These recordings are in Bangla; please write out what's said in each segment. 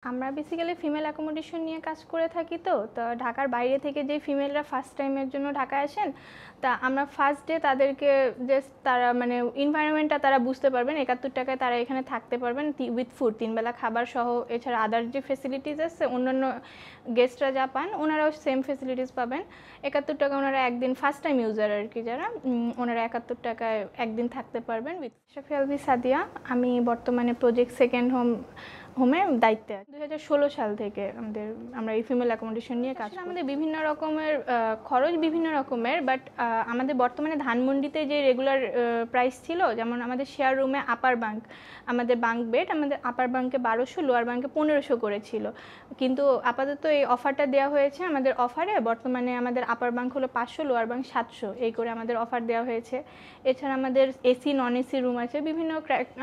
আমরা বেসিক্যালি ফিমেল অ্যাকোমোডেশন নিয়ে কাজ করে থাকি। তো ঢাকার বাইরে থেকে যে ফিমেলরা ফার্স্ট টাইমের জন্য ঢাকায় আসেন, তা আমরা ফার্স্ট ডে তাদেরকে জাস্ট তারা মানে এনভায়রনমেন্টটা তারা বুঝতে পারবেন। ৭১ টাকায় তারা এখানে থাকতে পারবেন উইথ ফুড, ৩ বেলা খাবার সহ। এছাড়া আদার যে ফেসিলিটিস আছে অন্যান্য গেস্টরা যা পান ওনারাও সেম ফেসিলিটিস পাবেন। ৭১ টাকা ওনারা একদিন ফার্স্ট টাইম ইউজার আর কি যারা, ওনারা ৭১ টাকায় একদিন থাকতে পারবেন। উইথ শাফি আলভি সাদিয়া, আমি বর্তমানে প্রজেক্ট সেকেন্ড হোমের দায়িত্বে আছি 2016 সাল থেকে। আমরা এই ফিমেল অ্যাকোমোডেশন নিয়ে কাজ করি। আমাদের বিভিন্ন রকমের খরচ বিভিন্ন রকমের, বাট আমাদের বর্তমানে ধানমন্ডিতে যে রেগুলার প্রাইস ছিল, যেমন আমাদের শেয়ার রুমে আপার বাঙ্ক, আমাদের বাঙ্ক বেড আমাদের আপার বাঙ্কে ১২০০, লোয়ার বাঙ্কে ১৫০০ করেছিল। কিন্তু আপাতত এই অফারটা দেওয়া হয়েছে আমাদের অফারে। বর্তমানে আমাদের আপার বাঙ্ক হলো ৫০০, লোয়ার বাঙ্ক ৭০০, এই করে আমাদের অফার দেওয়া হয়েছে। এছাড়া আমাদের এসি নন এসি রুম আছে,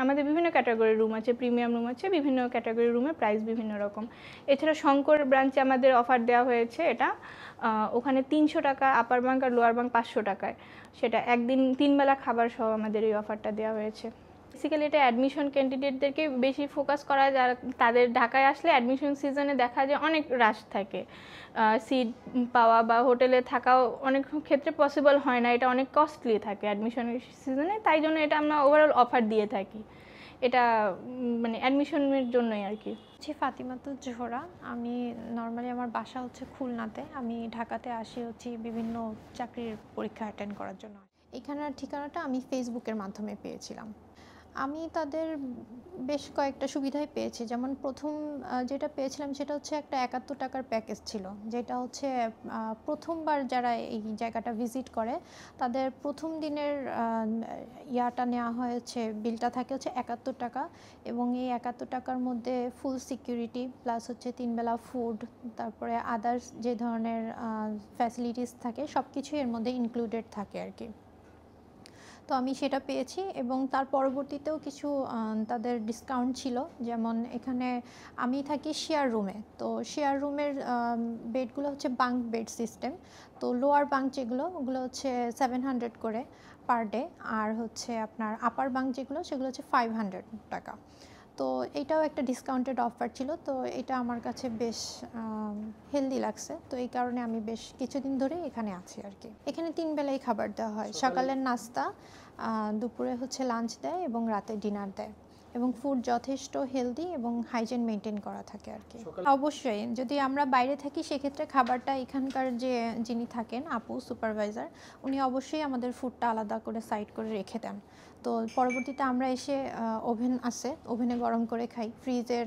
আমাদের বিভিন্ন ক্যাটাগরির রুম আছে, প্রিমিয়াম রুম আছে, বিভিন্ন ক্যাটাগরির রুমের প্রাইস বিভিন্ন রকম। এছাড়া শঙ্কর ব্রাঞ্চে আমাদের অফার দেওয়া হয়েছে, এটা ওখানে ৩০০ টাকা আপার বাঙ্ক আর লোয়ার বাঙ্ক ৫০০ টাকায়, সেটা একদিন ৩ বেলা খাবার সহ আমাদের এই অফারটা দেওয়া হয়েছে। বেসিক্যালি এটা অ্যাডমিশন ক্যান্ডিডেটদেরকে বেশি ফোকাস করা, যারা তাদের ঢাকায় আসলে অ্যাডমিশন সিজনে দেখা যায় অনেক রাশ থাকে, সিট পাওয়া বা হোটেলে থাকাও অনেক ক্ষেত্রে পসিবল হয় না, এটা অনেক কস্টলি থাকে অ্যাডমিশন সিজনে। তাই জন্য এটা আমরা ওভারঅল অফার দিয়ে থাকি, এটা মানে অ্যাডমিশনের জন্যই আর কি। ফাতিমাতুজ জোহরা, আমি নর্মালি আমার বাসা হচ্ছে খুলনাতে, আমি ঢাকাতে আসি হচ্ছে বিভিন্ন চাকরির পরীক্ষা অ্যাটেন্ড করার জন্য। এখানের ঠিকানাটা আমি ফেসবুকের মাধ্যমে পেয়েছিলাম। আমি তাদের বেশ কয়েকটা সুবিধাই পেয়েছি। যেমন প্রথম যেটা পেয়েছিলাম সেটা হচ্ছে একটা ৭১ টাকার প্যাকেজ ছিল, যেটা হচ্ছে প্রথমবার যারা এই জায়গাটা ভিজিট করে তাদের প্রথম দিনের ইয়াটা নেওয়া হয়েছে, বিলটা থাকে হচ্ছে ৭১ টাকা, এবং এই ৭১ টাকার মধ্যে ফুল সিকিউরিটি প্লাস হচ্ছে ৩ বেলা ফুড, তারপরে আদার্স যে ধরনের ফ্যাসিলিটিস থাকে সব কিছুই এর মধ্যে ইনক্লুডেড থাকে আর কি। তো আমি সেটা পেয়েছি, এবং তার পরবর্তীতেও কিছু তাদের ডিসকাউন্ট ছিল। যেমন এখানে আমি থাকি শেয়ার রুমে, তো শেয়ার রুমের বেডগুলো হচ্ছে বাঙ্ক বেড সিস্টেম। তো লোয়ার বাঙ্ক যেগুলো ওগুলো হচ্ছে 700 করে পার ডে, আর হচ্ছে আপনার আপার বাঙ্ক যেগুলো সেগুলো হচ্ছে 500 টাকা। তো এটাও একটা ডিসকাউন্টেড অফার ছিল, তো এটা আমার কাছে বেশ হেলদি লাগছে। তো এই কারণে আমি বেশ কিছুদিন ধরে এখানে আছি আর কি। এখানে 3 বেলাই খাবার দেওয়া হয়, সকালের নাস্তা, দুপুরে হচ্ছে লাঞ্চ দেয়, এবং রাতে ডিনার দেয়, এবং ফুড যথেষ্ট হেলদি এবং হাইজিন মেনটেন করা থাকে আর কি। অবশ্যই যদি আমরা বাইরে থাকি সেক্ষেত্রে খাবারটা এখানকার যে যিনি থাকেন আপু সুপারভাইজার, উনি অবশ্যই আমাদের ফুডটা আলাদা করে সাইড করে রেখে দেন। তো পরবর্তীতে আমরা এসে ওভেন আছে, ওভেনে গরম করে খাই, ফ্রিজের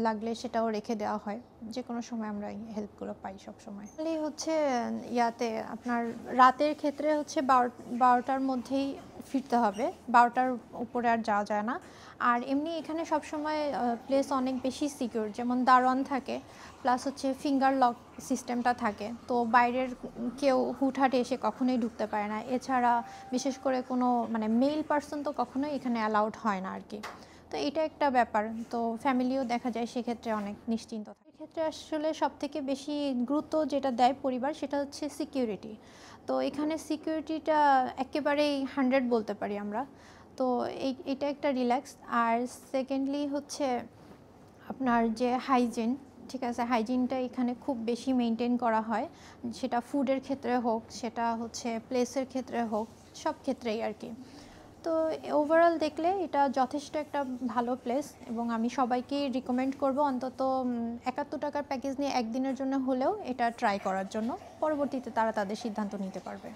লাগলে সেটাও রেখে দেওয়া হয়। যে কোনো সময় আমরা এই হেল্পগুলো পাই সব সময়। হচ্ছে ইয়াতে আপনার রাতের ক্ষেত্রে হচ্ছে 12টার মধ্যেই ফিরতে হবে, 12টার উপরে আর যাওয়া যায় না। আর এমনি এখানে সবসময় প্লেস অনেক বেশি সিকিউর, যেমন দারোয়ান থাকে, প্লাস হচ্ছে ফিঙ্গার লক সিস্টেমটা থাকে, তো বাইরের কেউ হুটহাটে এসে কখনোই ঢুকতে পারে না। এছাড়া বিশেষ করে কোনো মানে মেল পার্সন তো কখনোই এখানে অ্যালাউড হয় না আর কি। তো এটা একটা ব্যাপার, তো ফ্যামিলিও দেখা যায় সেক্ষেত্রে অনেক নিশ্চিন্ত থাকে। এক্ষেত্রে আসলে সবথেকে বেশি গুরুত্ব যেটা দেয় পরিবার সেটা হচ্ছে সিকিউরিটি। তো এখানে সিকিউরিটিটা একেবারেই 100 বলতে পারি আমরা। তো এটা একটা রিল্যাক্স। আর সেকেন্ডলি হচ্ছে আপনার যে হাইজিন, ঠিক আছে, হাইজিনটা এখানে খুব বেশি মেনটেন করা হয়, সেটা ফুডের ক্ষেত্রে হোক, সেটা হচ্ছে প্লেসের ক্ষেত্রে হোক, সব ক্ষেত্রেই আর কি। তো ওভারঅল দেখলে এটা যথেষ্ট একটা ভালো প্লেস, এবং আমি সবাইকেই রিকমেন্ড করব অন্তত ৭১ টাকার প্যাকেজ নিয়ে একদিনের জন্য হলেও এটা ট্রাই করার জন্য। পরবর্তীতে তারা তাদের সিদ্ধান্ত নিতে পারবে।